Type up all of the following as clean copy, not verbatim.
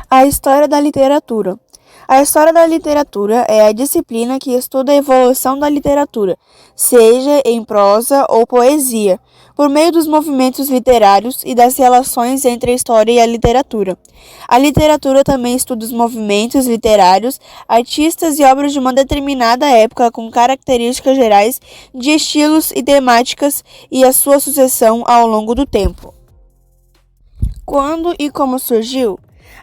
A história da literatura. A história da literatura é a disciplina que estuda a evolução da literatura, seja em prosa ou poesia, por meio dos movimentos literários e das relações entre a história e a literatura. A literatura também estuda os movimentos literários, artistas e obras de uma determinada época com características gerais de estilos e temáticas e a sua sucessão ao longo do tempo. Quando e como surgiu?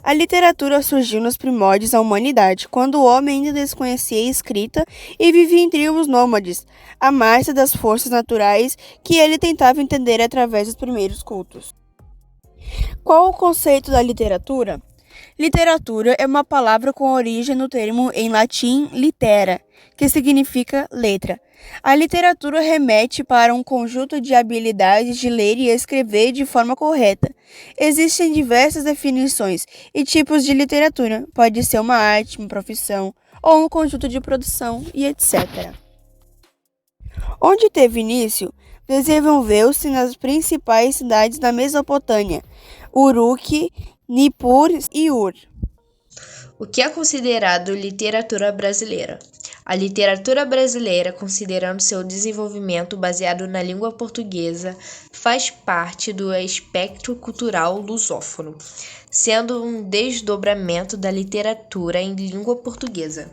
A literatura surgiu nos primórdios da humanidade, quando o homem ainda desconhecia a escrita e vivia em tribos nômades, à margem das forças naturais que ele tentava entender através dos primeiros cultos. Qual o conceito da literatura? Literatura é uma palavra com origem no termo em latim litera, que significa letra. A literatura remete para um conjunto de habilidades de ler e escrever de forma correta. Existem diversas definições e tipos de literatura. Pode ser uma arte, uma profissão ou um conjunto de produção e etc. Onde teve início? Desenvolveu-se nas principais cidades da Mesopotâmia, Uruk, Nippur e Ur. O que é considerado literatura brasileira? A literatura brasileira, considerando seu desenvolvimento baseado na língua portuguesa, faz parte do espectro cultural lusófono, sendo um desdobramento da literatura em língua portuguesa.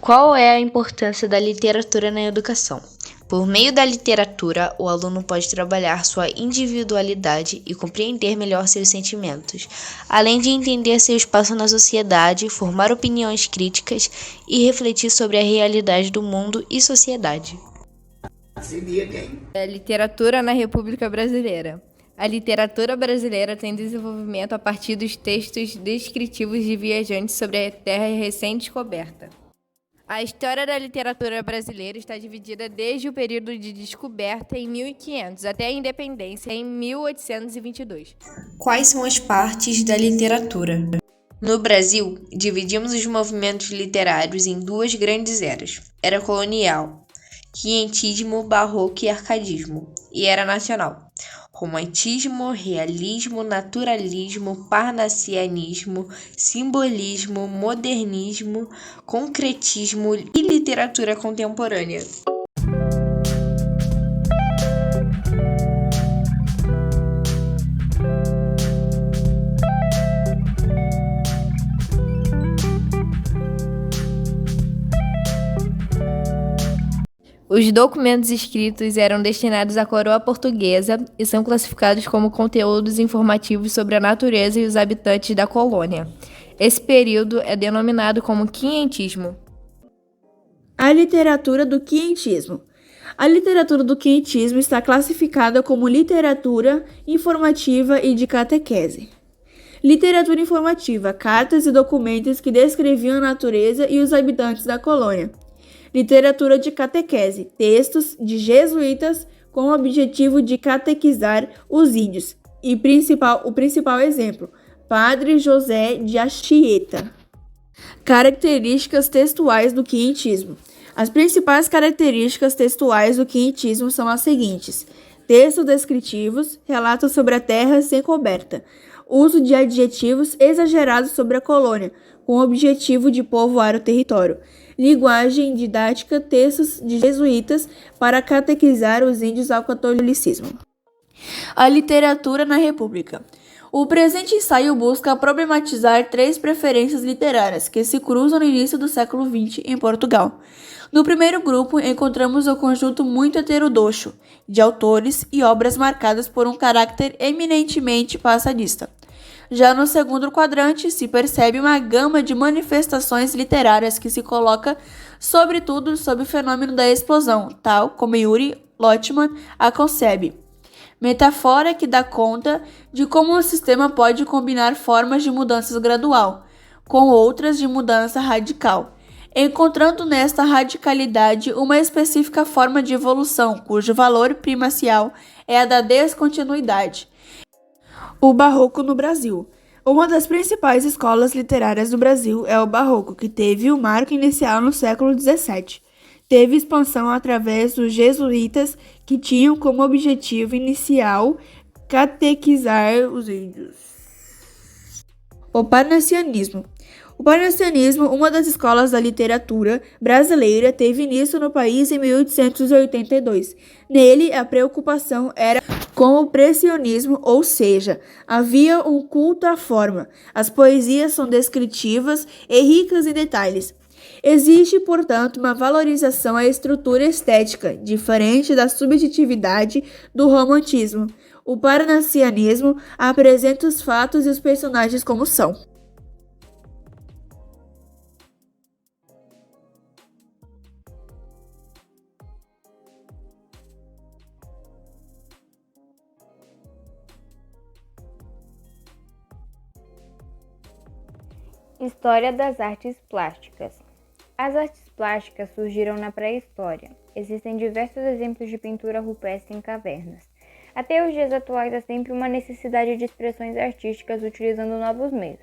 Qual é a importância da literatura na educação? Por meio da literatura, o aluno pode trabalhar sua individualidade e compreender melhor seus sentimentos, além de entender seu espaço na sociedade, formar opiniões críticas e refletir sobre a realidade do mundo e sociedade. A literatura na República Brasileira. A literatura brasileira tem desenvolvimento a partir dos textos descritivos de viajantes sobre a terra recém-descoberta. A história da literatura brasileira está dividida desde o período de descoberta em 1500 até a independência em 1822. Quais são as partes da literatura? No Brasil, dividimos os movimentos literários em duas grandes eras: era colonial, quinhentismo, barroco e arcadismo, e era nacional, romantismo, realismo, naturalismo, parnassianismo, simbolismo, modernismo, concretismo e literatura contemporânea. Os documentos escritos eram destinados à coroa portuguesa e são classificados como conteúdos informativos sobre a natureza e os habitantes da colônia. Esse período é denominado como quinhentismo. A literatura do quinhentismo. A literatura do quinhentismo está classificada como literatura informativa e de catequese. Literatura informativa, cartas e documentos que descreviam a natureza e os habitantes da colônia. Literatura de catequese, textos de jesuítas com o objetivo de catequizar os índios. E o principal exemplo, Padre José de Anchieta. Características textuais do quinhentismo. As principais características textuais do quinhentismo são as seguintes: textos descritivos, relatos sobre a terra sem coberta, uso de adjetivos exagerados sobre a colônia, com o objetivo de povoar o território, linguagem didática, textos de jesuítas para catequizar os índios ao catolicismo. A literatura na República. O presente ensaio busca problematizar três preferências literárias que se cruzam no início do século XX em Portugal. No primeiro grupo, encontramos o conjunto muito heterodoxo de autores e obras marcadas por um caráter eminentemente passadista. Já no segundo quadrante, se percebe uma gama de manifestações literárias que se coloca, sobretudo, sob o fenômeno da explosão, tal como Yuri Lotman a concebe. Metáfora que dá conta de como o sistema pode combinar formas de mudança gradual com outras de mudança radical, encontrando nesta radicalidade uma específica forma de evolução, cujo valor primacial é a da descontinuidade. O Barroco no Brasil. Uma das principais escolas literárias do Brasil é o Barroco, que teve o marco inicial no século XVII. Teve expansão através dos jesuítas, que tinham como objetivo inicial catequizar os índios. O Parnassianismo. O Parnassianismo, uma das escolas da literatura brasileira, teve início no país em 1882. Nele, a preocupação era com o pressionismo, ou seja, havia um culto à forma. As poesias são descritivas e ricas em detalhes. Existe, portanto, uma valorização à estrutura estética, diferente da subjetividade do romantismo. O parnassianismo apresenta os fatos e os personagens como são. História das artes plásticas. As artes plásticas surgiram na pré-história. Existem diversos exemplos de pintura rupestre em cavernas. Até os dias atuais há sempre uma necessidade de expressões artísticas utilizando novos meios.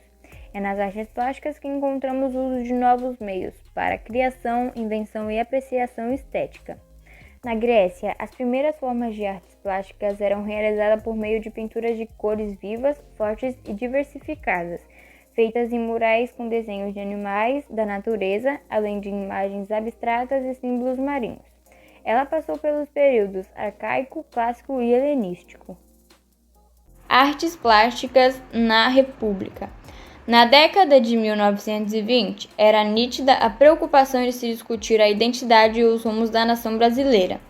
É nas artes plásticas que encontramos o uso de novos meios para criação, invenção e apreciação estética. Na Grécia, as primeiras formas de artes plásticas eram realizadas por meio de pinturas de cores vivas, fortes e diversificadas, feitas em murais com desenhos de animais, da natureza, além de imagens abstratas e símbolos marinhos. Ela passou pelos períodos arcaico, clássico e helenístico. Artes plásticas na República. Na década de 1920, era nítida a preocupação de se discutir a identidade e os rumos da nação brasileira.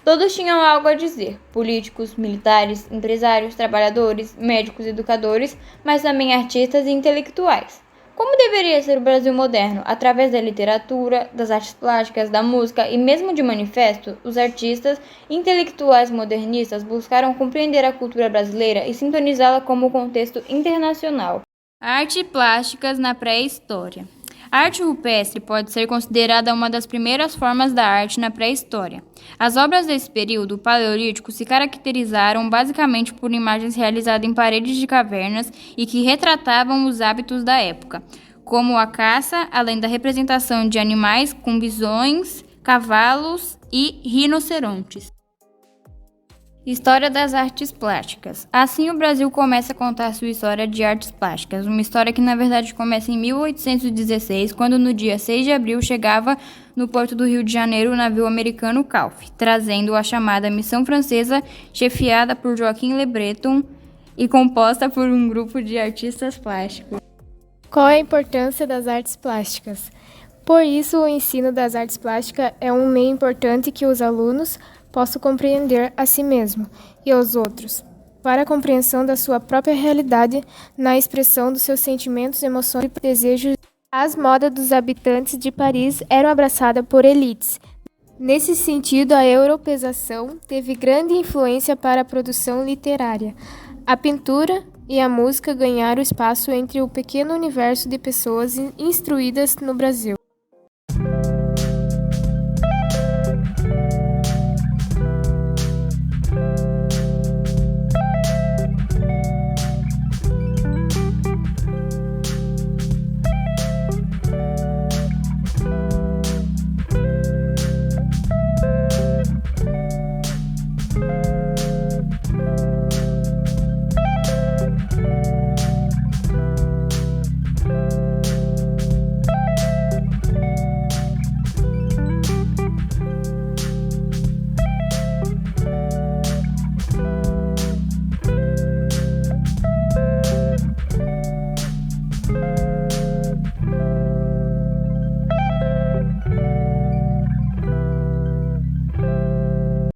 Todos tinham algo a dizer: políticos, militares, empresários, trabalhadores, médicos, educadores, mas também artistas e intelectuais. Como deveria ser o Brasil moderno? Através da literatura, das artes plásticas, da música e mesmo de manifesto, os artistas e intelectuais modernistas buscaram compreender a cultura brasileira e sintonizá-la como um contexto internacional. Artes plásticas na pré-história. A arte rupestre pode ser considerada uma das primeiras formas da arte na pré-história. As obras desse período paleolítico se caracterizaram basicamente por imagens realizadas em paredes de cavernas e que retratavam os hábitos da época, como a caça, além da representação de animais com bisões, cavalos e rinocerontes. História das artes plásticas. Assim, o Brasil começa a contar sua história de artes plásticas, uma história que na verdade começa em 1816, quando no dia 6 de abril chegava no porto do Rio de Janeiro o navio americano Calf, trazendo a chamada Missão Francesa, chefiada por Joaquim Le Breton e composta por um grupo de artistas plásticos. Qual é a importância das artes plásticas? Por isso, o ensino das artes plásticas é um meio importante que os alunos possam compreender a si mesmo e aos outros, para a compreensão da sua própria realidade, na expressão dos seus sentimentos, emoções e desejos. As modas dos habitantes de Paris eram abraçadas por elites. Nesse sentido, a europeização teve grande influência para a produção literária. A pintura e a música ganharam espaço entre o pequeno universo de pessoas instruídas no Brasil.